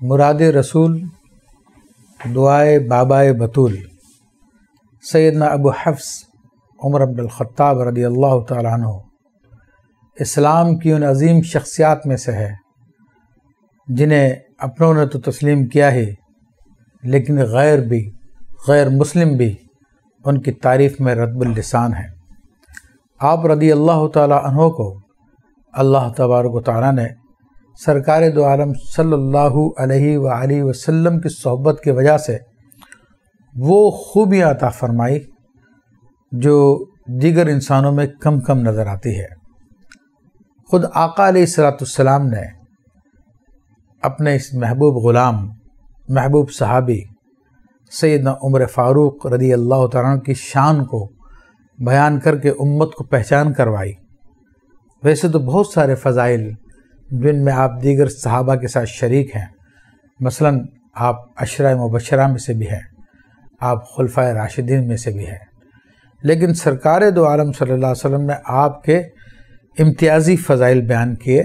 مراد رسول دعائے بابائے بطول سیدنا ابو حفص عمر بن الخطاب رضی اللہ تعالیٰ عنہ اسلام کی ان عظیم شخصیات میں سے ہے جنہیں اپنوں نے تو تسلیم کیا ہی، لیکن غیر مسلم بھی ان کی تعریف میں رطب اللسان ہیں۔ آپ رضی اللہ تعالیٰ عنہ کو اللہ تبارک و تعالیٰ نے سرکار دو عالم صلی اللہ علیہ وآلہ وسلم کی صحبت کی وجہ سے وہ خوبیاں عطا فرمائی جو دیگر انسانوں میں کم نظر آتی ہے۔ خود آقا علیہ السلام نے اپنے اس محبوب غلام، محبوب صحابی سیدنا عمر فاروق رضی اللہ تعالیٰ عنہ کی شان کو بیان کر کے امت کو پہچان کروائی۔ ویسے تو بہت سارے فضائل جن میں آپ دیگر صحابہ کے ساتھ شریک ہیں، مثلا آپ عشرہ مبشرہ میں سے بھی ہیں، آپ خلفائے راشدین میں سے بھی ہیں، لیکن سرکار دو عالم صلی اللہ علیہ وسلم نے آپ کے امتیازی فضائل بیان کیے۔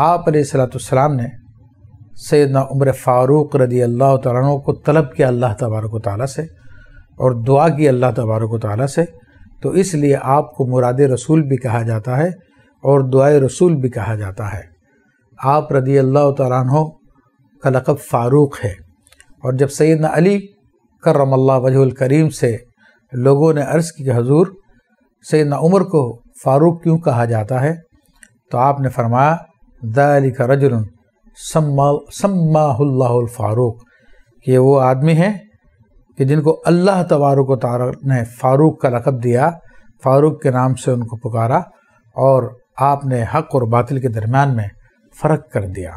آپ علیہ السلام نے سیدنا عمر فاروق رضی اللہ تعالیٰ عنہ کو طلب کیا اللہ تبارک و تعالیٰ سے، اور دعا کی اللہ تبارک و تعالیٰ سے، تو اس لیے آپ کو مراد رسول بھی کہا جاتا ہے اور دعائے رسول بھی کہا جاتا ہے۔ آپ رضی اللہ تعالیٰ عنہ کا لقب فاروق ہے، اور جب سیدنا علی کرم اللہ وجہ الکریم سے لوگوں نے عرض کی کہ حضور سیدنا عمر کو فاروق کیوں کہا جاتا ہے، تو آپ نے فرمایا ذالک رجل سماہ اللہ الفاروق، کہ یہ وہ آدمی ہیں کہ جن کو اللہ تبارک و تعالی نے فاروق کا لقب دیا، فاروق کے نام سے ان کو پکارا، اور آپ نے حق اور باطل کے درمیان میں فرق کر دیا۔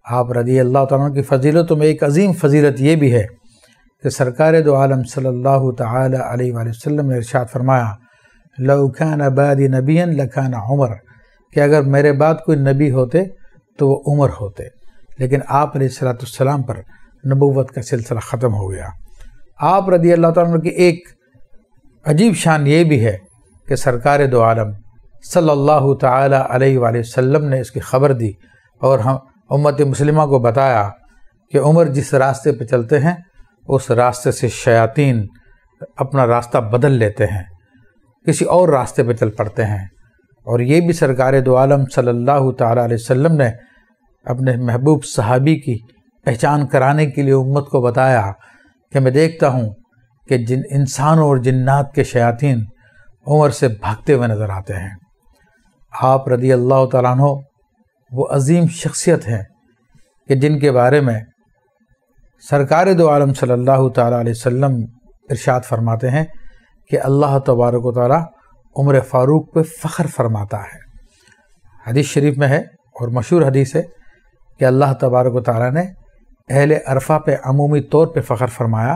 آپ رضی اللہ تعالیٰ کی فضیلتوں میں ایک عظیم فضیلت یہ بھی ہے کہ سرکار دو عالم صلی اللہ تعالی علیہ وآلہ وسلم نے ارشاد فرمایا لو کان بعدی نبیا لکان عمر، کہ اگر میرے بعد کوئی نبی ہوتے تو وہ عمر ہوتے، لیکن آپ علیہ السلام پر نبوت کا سلسلہ ختم ہو گیا۔ آپ رضی اللہ تعالیٰ کی ایک عجیب شان یہ بھی ہے کہ سرکار دو عالم صلی اللہ تعالی علیہ وآلہ وسلم نے اس کی خبر دی اور ہم امت مسلمہ کو بتایا کہ عمر جس راستے پہ چلتے ہیں اس راستے سے شیاطین اپنا راستہ بدل لیتے ہیں، کسی اور راستے پہ چل پڑتے ہیں۔ اور یہ بھی سرکار دو عالم صلی اللہ تعالی علیہ وسلم نے اپنے محبوب صحابی کی پہچان کرانے کے لیے امت کو بتایا کہ میں دیکھتا ہوں کہ جن انسانوں اور جنات کے شیاطین عمر سے بھاگتے ہوئے نظر آتے ہیں۔ آپ رضی اللہ تعالیٰ عنہ وہ عظیم شخصیت ہیں کہ جن کے بارے میں سرکار دو عالم صلی اللہ تعالیٰ علیہ وسلم ارشاد فرماتے ہیں کہ اللہ تبارک و تعالیٰ عمر فاروق پہ فخر فرماتا ہے۔ حدیث شریف میں ہے اور مشہور حدیث ہے کہ اللہ تبارک و تعالیٰ نے اہل عرفہ پہ عمومی طور پہ فخر فرمایا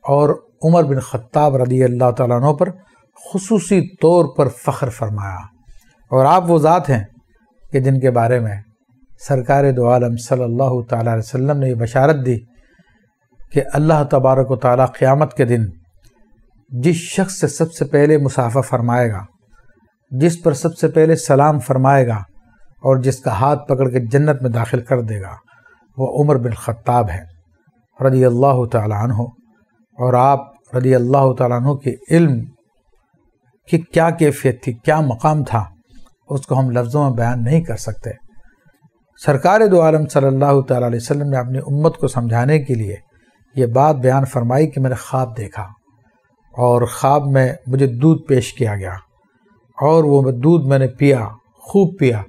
اور عمر بن خطاب رضی اللہ تعالیٰ عنہ پر خصوصی طور پر فخر فرمایا۔ اور آپ وہ ذات ہیں کہ جن کے بارے میں سرکار دو عالم صلی اللہ تعالیٰ علیہ وسلم نے یہ بشارت دی کہ اللہ تبارک و تعالیٰ قیامت کے دن جس شخص سے سب سے پہلے مصافحہ فرمائے گا، جس پر سب سے پہلے سلام فرمائے گا اور جس کا ہاتھ پکڑ کے جنت میں داخل کر دے گا وہ عمر بن خطاب ہے رضی اللہ تعالیٰ عنہ۔ اور آپ رضی اللہ تعالیٰ عنہ کے علم کی کیا کیفیت تھی، کیا مقام تھا، اس کو ہم لفظوں میں بیان نہیں کر سکتے۔ سرکار دو عالم صلی اللہ تعالیٰ علیہ وسلم نے اپنی امت کو سمجھانے کے لیے یہ بات بیان فرمائی کہ میں نے خواب دیکھا اور خواب میں مجھے دودھ پیش کیا گیا اور وہ دودھ میں نے پیا، خوب پیا،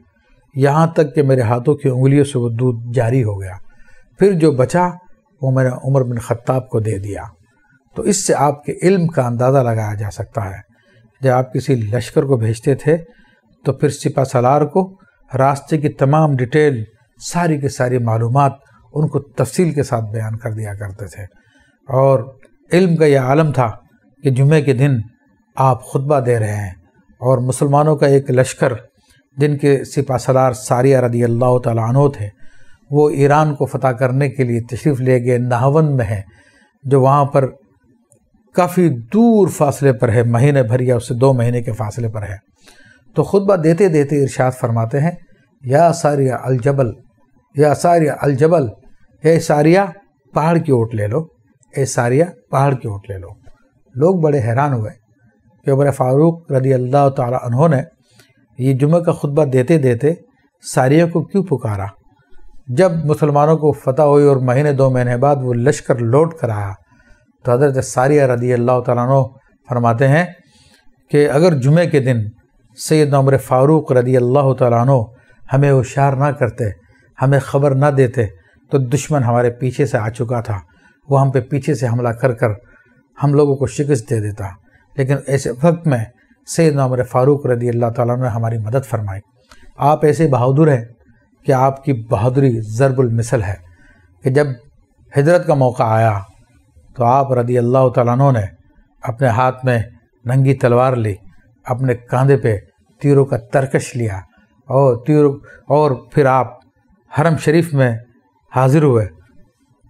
یہاں تک کہ میرے ہاتھوں کی انگلیوں سے وہ دودھ جاری ہو گیا، پھر جو بچا وہ میں نے عمر بن خطاب کو دے دیا۔ تو اس سے آپ کے علم کا اندازہ لگایا جا سکتا ہے۔ جب آپ کسی لشکر کو بھیجتے تھے تو پھر سپہ سالار کو راستے کی تمام ڈیٹیل، ساری کی ساری معلومات ان کو تفصیل کے ساتھ بیان کر دیا کرتے تھے۔ اور علم کا یہ عالم تھا کہ جمعے کے دن آپ خطبہ دے رہے ہیں اور مسلمانوں کا ایک لشکر جن کے سپہ سالار ساریہ رضی اللہ تعالیٰ عنہ تھے، وہ ایران کو فتح کرنے کے لیے تشریف لے گئے، نہاون میں ہے جو وہاں پر کافی دور فاصلے پر ہے، مہینے بھر یا اس سے 2 مہینے کے فاصلے پر ہے۔ تو خطبہ دیتے دیتے ارشاد فرماتے ہیں یا ساریہ الجبل، یا ساریہ الجبل، اے ساریہ پہاڑ کی اوٹ لے لو، اے ساریہ پہاڑ کی اوٹ لے لو۔ لوگ بڑے حیران ہوئے کہ عمر فاروق رضی اللہ تعالیٰ عنہ نے یہ جمعہ کا خطبہ دیتے دیتے ساریہ کو کیوں پکارا؟ جب مسلمانوں کو فتح ہوئی اور مہینے 2 مہینے بعد وہ لشکر لوٹ کر آیا تو حضرت ساریہ رضی اللہ تعالیٰ عنہ فرماتے ہیں کہ اگر جمعے کے دن سیدنا عمر فاروق رضی اللہ تعالیٰ عنہ ہمیں ہوشیار نہ کرتے، ہمیں خبر نہ دیتے تو دشمن ہمارے پیچھے سے آ چکا تھا، وہ ہم پہ پیچھے سے حملہ کر کر ہم لوگوں کو شکست دے دیتا۔ لیکن ایسے وقت میں سیدنا عمر فاروق رضی اللہ تعالیٰ عنہ نے ہماری مدد فرمائی۔ آپ ایسے بہادر ہیں کہ آپ کی بہادری ضرب المثل ہے کہ جب ہجرت کا موقع آیا تو آپ رضی اللہ تعالیٰ عنہ نے اپنے ہاتھ میں ننگی تلوار لی، اپنے کاندھے پہ تیروں کا ترکش لیا اور پھر آپ حرم شریف میں حاضر ہوئے۔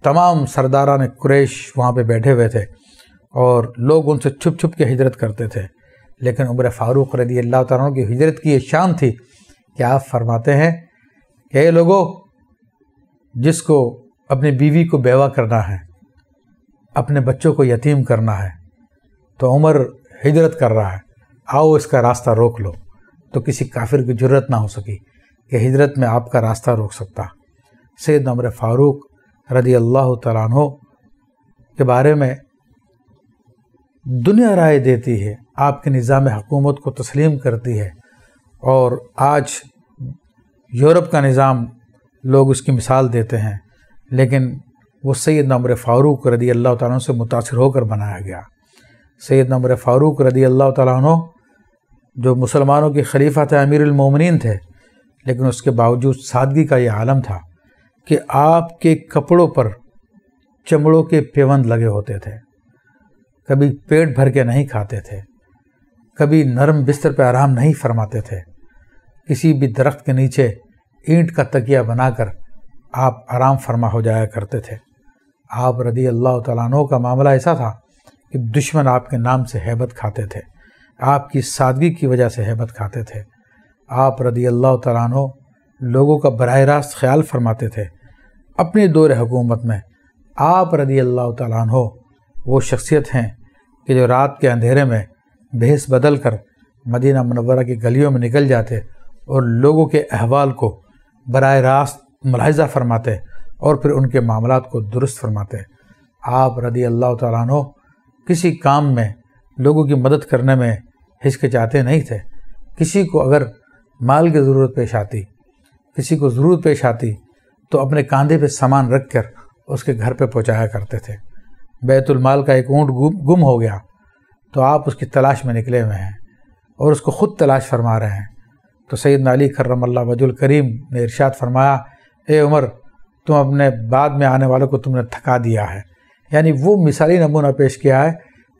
تمام سرداران قریش وہاں پہ بیٹھے ہوئے تھے اور لوگ ان سے چھپ چھپ کے ہجرت کرتے تھے، لیکن عمر فاروق رضی اللہ تعالیٰ عنہ کی ہجرت کی یہ شان تھی کہ آپ فرماتے ہیں کہ اے لوگو، جس کو اپنی بیوی کو بیوہ کرنا ہے، اپنے بچوں کو یتیم کرنا ہے، تو عمر ہجرت کر رہا ہے، آؤ اس کا راستہ روک لو۔ تو کسی کافر کی جرت نہ ہو سکی کہ ہجرت میں آپ کا راستہ روک سکتا۔ سیدنا عمر فاروق رضی اللہ تعالیٰ عنہ کے بارے میں دنیا رائے دیتی ہے، آپ کے نظام حکومت کو تسلیم کرتی ہے، اور آج یورپ کا نظام لوگ اس کی مثال دیتے ہیں، لیکن وہ سیدنا عمر فاروق رضی اللہ تعالیٰ عنہ سے متاثر ہو کر بنایا گیا۔ سیدنا عمر فاروق رضی اللہ تعالیٰ عنہ جو مسلمانوں کے خلیفہ تھے، امیر المومنین تھے، لیکن اس کے باوجود سادگی کا یہ عالم تھا کہ آپ کے کپڑوں پر چمڑوں کے پیوند لگے ہوتے تھے، کبھی پیٹ بھر کے نہیں کھاتے تھے، کبھی نرم بستر پہ آرام نہیں فرماتے تھے، کسی بھی درخت کے نیچے اینٹ کا تکیہ بنا کر آپ آرام فرما ہو جایا کرتے تھے۔ آپ رضی اللہ تعالیٰ عنہ کا معاملہ ایسا تھا کہ دشمن آپ کے نام سے ہیبت کھاتے تھے، آپ کی سادگی کی وجہ سے ہیبت کھاتے تھے۔ آپ رضی اللہ تعالیٰ عنہ لوگوں کا براہ راست خیال فرماتے تھے۔ اپنے دور حکومت میں آپ رضی اللہ تعالیٰ عنہ وہ شخصیت ہیں کہ جو رات کے اندھیرے میں بھیس بدل کر مدینہ منورہ کی گلیوں میں نکل جاتے اور لوگوں کے احوال کو براہ راست ملاحظہ فرماتے اور پھر ان کے معاملات کو درست فرماتے۔ آپ رضی اللہ تعالیٰ عنہ کسی کام میں لوگوں کی مدد کرنے میں ہچکچاتے نہیں تھے۔ کسی کو اگر مال کی ضرورت پیش آتی، کسی کو ضرورت پیش آتی تو اپنے کاندھے پہ سامان رکھ کر اس کے گھر پہ پہنچایا کرتے تھے۔ بیت المال کا ایک اونٹ گم ہو گیا تو آپ اس کی تلاش میں نکلے ہوئے ہیں اور اس کو خود تلاش فرما رہے ہیں، تو سیدنا علی کرم اللہ وجہ الکریم نے ارشاد فرمایا، اے عمر، تم اپنے بعد میں آنے والوں کو تم نے تھکا دیا ہے۔ یعنی وہ مثالی نمونہ پیش کیا ہے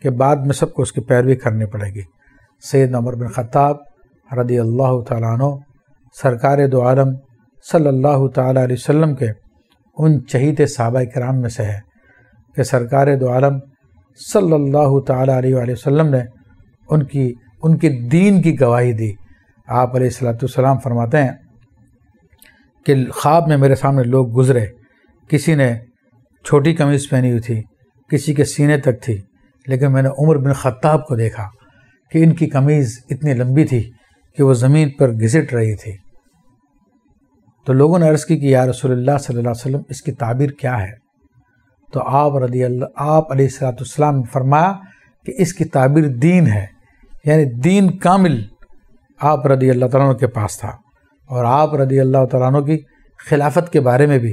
کہ بعد میں سب کو اس کی پیروی کرنی پڑے گی۔ سیدنا عمر بن خطاب رضی اللہ تعالیٰ عنہ سرکار دو عالم صلی اللہ تعالیٰ علیہ وسلم کے ان چہیتے صحابہ کرام میں سے ہے کہ سرکار دو عالم صلی اللہ تعالیٰ علیہ وآلہ وسلم نے ان کے دین کی گواہی دی۔ آپ علیہ السلام فرماتے ہیں کہ خواب میں میرے سامنے لوگ گزرے، کسی نے چھوٹی قمیض پہنی ہوئی تھی، کسی کے سینے تک تھی، لیکن میں نے عمر بن خطاب کو دیکھا کہ ان کی قمیض اتنی لمبی تھی کہ وہ زمین پر گھسٹ رہی تھی۔ تو لوگوں نے عرض کی کہ یا رسول اللہ صلی اللہ علیہ وسلم، اس کی تعبیر کیا ہے؟ تو آپ علیہ السلام نے فرمایا کہ اس کی تعبیر دین ہے، یعنی دین کامل آپ رضی اللہ تعالیٰ عنہ کے پاس تھا۔ اور آپ رضی اللہ تعالیٰ عنہ کی خلافت کے بارے میں بھی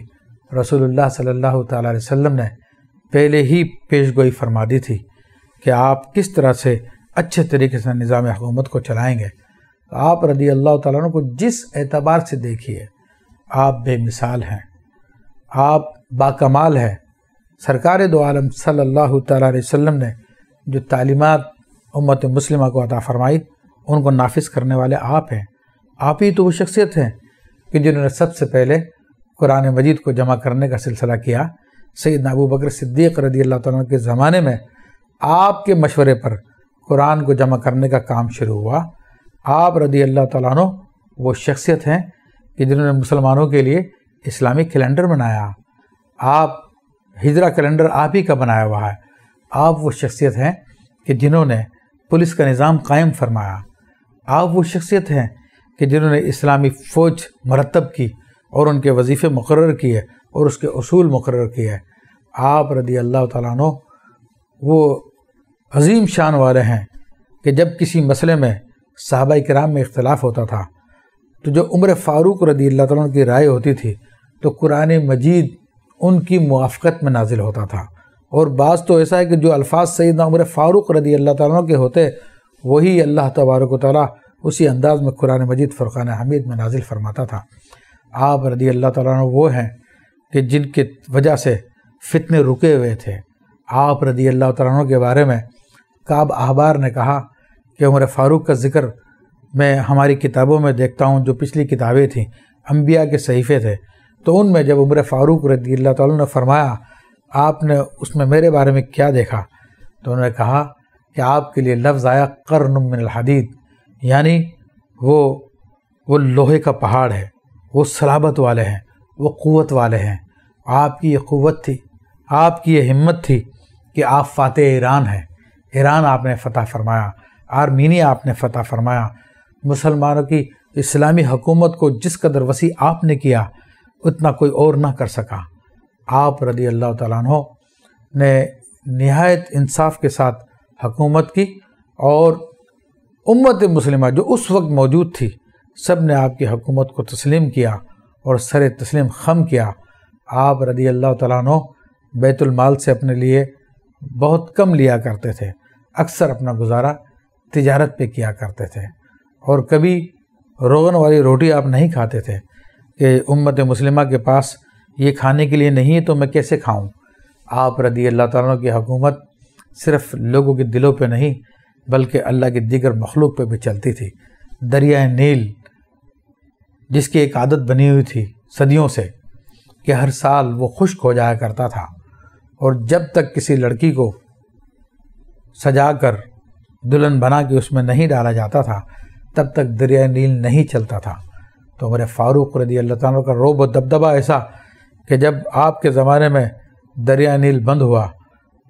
رسول اللہ صلی اللہ تعالیٰ علیہ وسلم نے پہلے ہی پیش گوئی فرما دی تھی کہ آپ کس طرح سے اچھے طریقے سے نظام حکومت کو چلائیں گے۔ تو آپ رضی اللہ تعالیٰ عنہ کو جس اعتبار سے دیکھیے، آپ بے مثال ہیں، آپ باکمال ہیں۔ سرکار دو عالم صلی اللہ تعالیٰ علیہ وسلم نے جو تعلیمات امت مسلمہ کو عطا فرمائی، ان کو نافذ کرنے والے آپ ہیں۔ آپ ہی تو وہ شخصیت ہیں کہ جنہوں نے سب سے پہلے قرآن مجید کو جمع کرنے کا سلسلہ کیا۔ سیدنا ابو بکر صدیق رضی اللہ تعالیٰ عنہ کے زمانے میں آپ کے مشورے پر قرآن کو جمع کرنے کا کام شروع ہوا۔ آپ رضی اللہ تعالیٰ عنہ وہ شخصیت ہیں کہ جنہوں نے مسلمانوں کے لیے اسلامی کیلنڈر بنایا۔ آپ ہجرہ کیلنڈر آپ ہی کا بنایا ہوا ہے۔ آپ وہ شخصیت ہیں کہ جنہوں نے پولیس کا نظام قائم فرمایا۔ آپ وہ شخصیت ہیں کہ جنہوں نے اسلامی فوج مرتب کی اور ان کے وظیفے مقرر کیے اور اس کے اصول مقرر کیے۔ آپ رضی اللہ تعالیٰ عنہ وہ عظیم شان والے ہیں کہ جب کسی مسئلے میں صحابہ کرام میں اختلاف ہوتا تھا تو جو عمر فاروق رضی اللہ تعالیٰ عنہ کی رائے ہوتی تھی تو قرآن مجید ان کی موافقت میں نازل ہوتا تھا، اور بعض تو ایسا ہے کہ جو الفاظ سیدنا عمر فاروق رضی اللہ تعالیٰ عنہ کے ہوتے وہی اللہ تبارک و تعالیٰ اسی انداز میں قرآن مجید فرقان حمید میں نازل فرماتا تھا۔ آپ رضی اللہ تعالیٰ عنہ وہ ہیں کہ جن کی وجہ سے فتنے رکے ہوئے تھے۔ آپ رضی اللہ تعالیٰ عنہ کے بارے میں کعب احبار نے کہا کہ عمر فاروق کا ذکر میں ہماری کتابوں میں دیکھتا ہوں، جو پچھلی کتابیں تھیں انبیاء کے صحیفے تھے، تو ان میں جب عمر فاروق رضی اللہ تعالیٰ عنہ نے فرمایا آپ نے اس میں میرے بارے میں کیا دیکھا، تو انہوں نے کہا کہ آپ کے لیے لفظ آیا قرن من الحدید، یعنی وہ لوہے کا پہاڑ ہے، وہ صلابت والے ہیں، وہ قوت والے ہیں۔ آپ کی یہ قوت تھی، آپ کی یہ ہمت تھی کہ آپ فاتح ایران ہیں۔ ایران آپ نے فتح فرمایا، آرمینیا آپ نے فتح فرمایا۔ مسلمانوں کی اسلامی حکومت کو جس قدر وسیع آپ نے کیا اتنا کوئی اور نہ کر سکا۔ آپ رضی اللہ تعالیٰ عنہ نے نہایت انصاف کے ساتھ حکومت کی، اور امت مسلمہ جو اس وقت موجود تھی سب نے آپ کی حکومت کو تسلیم کیا اور سر تسلیم خم کیا۔ آپ رضی اللہ تعالیٰ عنہ بیت المال سے اپنے لیے بہت کم لیا کرتے تھے، اکثر اپنا گزارا تجارت پہ کیا کرتے تھے، اور کبھی روغن والی روٹی آپ نہیں کھاتے تھے کہ امت مسلمہ کے پاس یہ کھانے کے لیے نہیں ہے تو میں کیسے کھاؤں۔ آپ رضی اللہ تعالیٰ کی حکومت صرف لوگوں کے دلوں پہ نہیں بلکہ اللہ کی دیگر مخلوق پہ بھی چلتی تھی۔ دریائے نیل جس کی ایک عادت بنی ہوئی تھی صدیوں سے کہ ہر سال وہ خشک ہو جایا کرتا تھا، اور جب تک کسی لڑکی کو سجا کر دلہن بنا کے اس میں نہیں ڈالا جاتا تھا تب تک دریائے نیل نہیں چلتا تھا۔ تو عمر فاروق رضی اللہ تعالیٰ کا رعب و دبدبہ ایسا کہ جب آپ کے زمانے میں دریائے نیل بند ہوا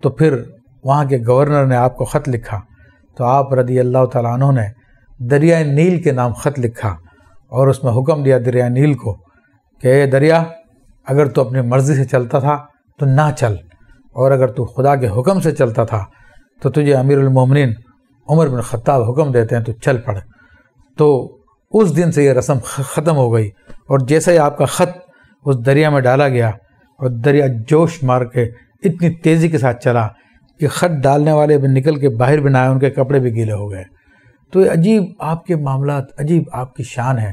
تو پھر وہاں کے گورنر نے آپ کو خط لکھا، تو آپ رضی اللہ تعالیٰ عنہ نے دریائے نیل کے نام خط لکھا اور اس میں حکم دیا دریائے نیل کو کہ اے دریا، اگر تو اپنی مرضی سے چلتا تھا تو نہ چل، اور اگر تو خدا کے حکم سے چلتا تھا تو تجھے امیر المومنین عمر بن خطاب حکم دیتے ہیں تو چل پڑ۔ تو اس دن سے یہ رسم ختم ہو گئی، اور جیسے ہی آپ کا خط اس دریا میں ڈالا گیا اور دریا جوش مار کے اتنی تیزی کے ساتھ چلا کہ خط ڈالنے والے بھی نکل کے باہر بھی نہ آئے، ان کے کپڑے بھی گیلے ہو گئے۔ تو یہ عجیب آپ کے معاملات، عجیب آپ کی شان ہے،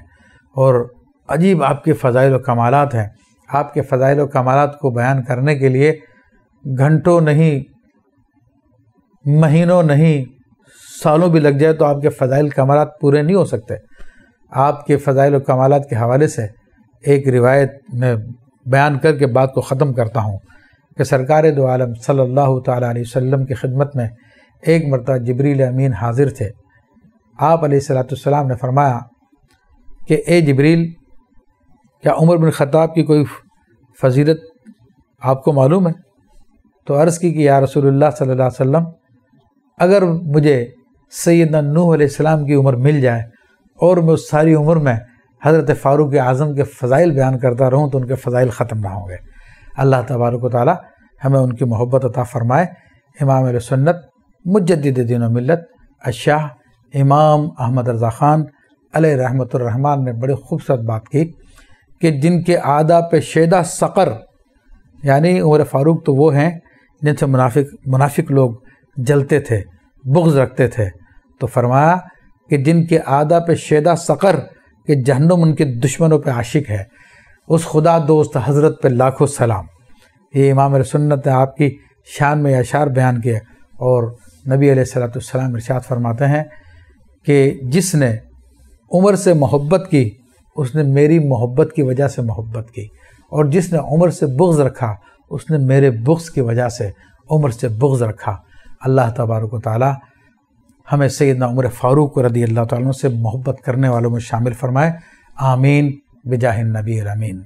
اور عجیب آپ کے فضائل و کمالات ہیں۔ آپ کے فضائل و کمالات کو بیان کرنے کے لیے گھنٹوں نہیں، مہینوں نہیں، سالوں بھی لگ جائے تو آپ کے فضائل کمالات پورے نہیں ہو سکتے۔ آپ کے فضائل و کمالات کے حوالے سے ایک روایت میں بیان کر کے بات کو ختم کرتا ہوں کہ سرکار دو عالم صلی اللہ تعالیٰ علیہ وسلم کی خدمت میں ایک مرتبہ جبریل امین حاضر تھے۔ آپ علیہ السلام نے فرمایا کہ اے جبریل، کیا عمر بن خطاب کی کوئی فضیلت آپ کو معلوم ہے؟ تو عرض کی کہ یا رسول اللہ صلی اللہ علیہ وسلم، اگر مجھے سیدنا نوح علیہ السلام کی عمر مل جائے اور میں اس ساری عمر میں حضرت فاروق اعظم کے فضائل بیان کرتا رہوں تو ان کے فضائل ختم نہ ہوں گے۔ اللہ تبارک و تعالی ہمیں ان کی محبت عطا فرمائے۔ امام اہل سنت مجدد دین و ملت الشاہ امام احمد رضا خان علیہ رحمۃ الرحمن نے بڑی خوبصورت بات کی کہ جن کے اعداء پہ شیدہ سقر، یعنی عمر فاروق تو وہ ہیں جن سے منافق لوگ جلتے تھے، بغض رکھتے تھے، تو فرمایا کہ جن کے اعداء پہ شیدہ سقر کہ جہنم ان کے دشمنوں پہ عاشق ہے، اس خدا دوست حضرت پہ لاکھوں سلام۔ یہ امام علیہ سنت نے آپ کی شان میں اشعار بیان کیے، اور نبی علیہ السلام ارشاد فرماتے ہیں کہ جس نے عمر سے محبت کی اس نے میری محبت کی وجہ سے محبت کی، اور جس نے عمر سے بغض رکھا اس نے میرے بغض کی وجہ سے عمر سے بغض رکھا۔ اللہ تبارک و تعالی ہمیں سیدنا عمر فاروق رضی اللہ تعالیٰ عنہ سے محبت کرنے والوں میں شامل فرمائے۔ آمین بجاہ النبی الامین۔